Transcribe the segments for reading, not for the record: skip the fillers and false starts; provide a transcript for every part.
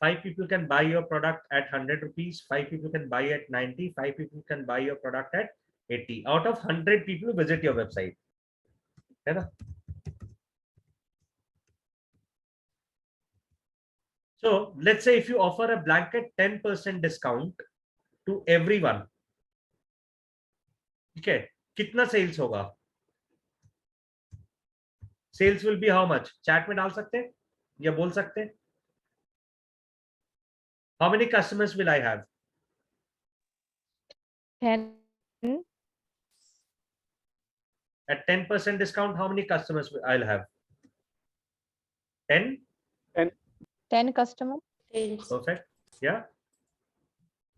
5 people can buy your product at 100 rupees, 5 people can buy at 90, 5 people can buy your product at 80. Out of 100 people visit your website, है ना? So let's say if you offer a blanket 10% discount to everyone, ठीक है, कितना sales होगा? Sales will be how much? Chat में डाल सकते हैं या बोल सकते हैं? How many customers will I have? 10. At 10% discount, how many customers I'll have? 10? 10 customers. Perfect. Yeah.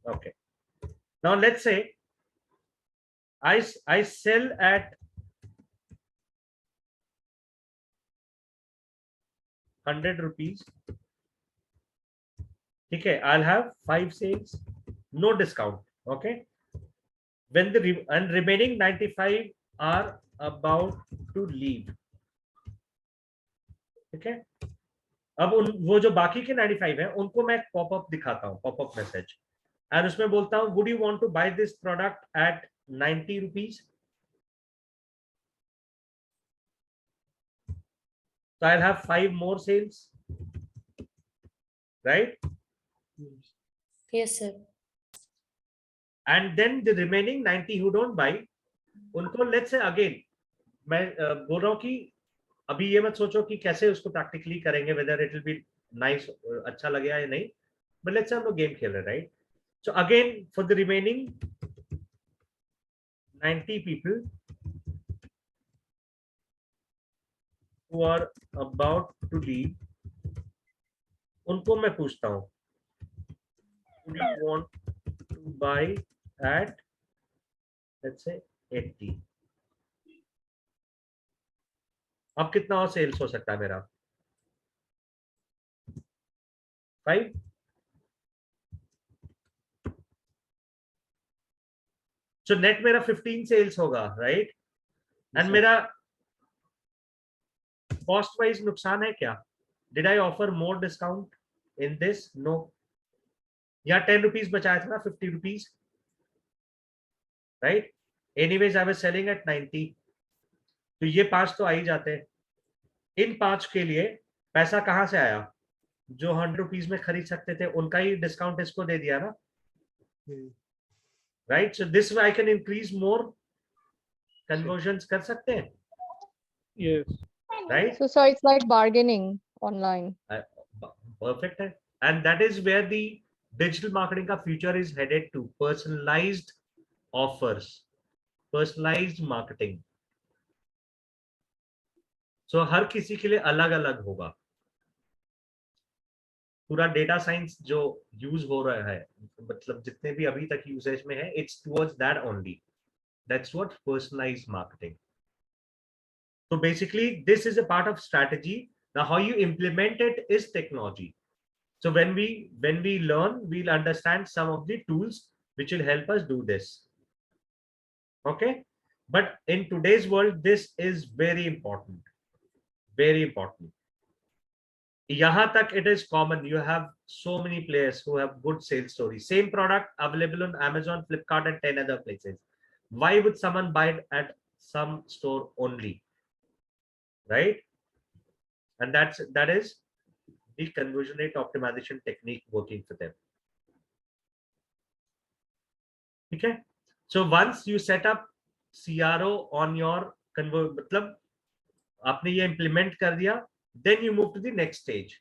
Okay. Now let's say I sell at 100 rupees. Okay, I'll have 5 sales, no discount. Okay. When the remaining 95 are about to leave. Okay. अब वो जो बाकी के 95 है उनको मैं popup दिखाता हूँ, पॉपअप मैसेज, और उसमें बोलता हूँ would you want to buy this product at 90 rupees. So I'll have 5 more sales, right? Yes, sir. And then the remaining 90 who don't buy, उनको let's say again मैं बोल रहा हूँ कि अभी ये मत सोचो कि कैसे उसको प्रैक्टिकली करेंगे, whether it will be nice, अच्छा लगेगा या नहीं, but let's say हम लोग गेम खेल रहे हैं, right? So again for the remaining 90 people who are about to leave, उनको मैं पूछता हूँ would you want to buy at let's say 80. अब कितना और सेल्स हो सकता है मेरा? 5. So net मेरा 15 सेल्स होगा, right? And मेरा cost wise नुकसान है क्या? Did I offer more discount in this? No. यहाँ 10 rupees बचाया था ना, 50 rupees, right? Anyways I was selling at 90. तो ये 5 तो आ ही जाते हैं. इन 5 के लिए पैसा कहां से आया? जो 100 रुपीज में खरीद सकते थे उनका ही डिस्काउंट इसको दे दिया ना, right? So this way I can increase more convergence कर सकते हैं. Yes. Right? So it's like bargaining online. Perfect है. And that is where the digital marketing का future is headed to. Personalized offers, personalized marketing. So हर किसी के लिए अलग अलग होगा. पूरा डेटा साइंस जो यूज हो रहा है, मतलब जितने भी अभी तक यूसेज में है, it's towards that only. That's what personalised marketing. So basically this is a part of strategy. Now how you implement it is technology. So when we learn, we'll understand some of the tools which will help us do this. Okay, but in today's world this is very important, very important. यहाँ तक it is common, you have so many players who have good sales stories, same product available on Amazon, Flipkart and 10 other places. Why would someone buy it at some store only, right? And that is the conversion rate optimization technique working for them. Okay, so once you set up CRO on your मतलब आपने ये implement कर दिया, then you move to the next stage.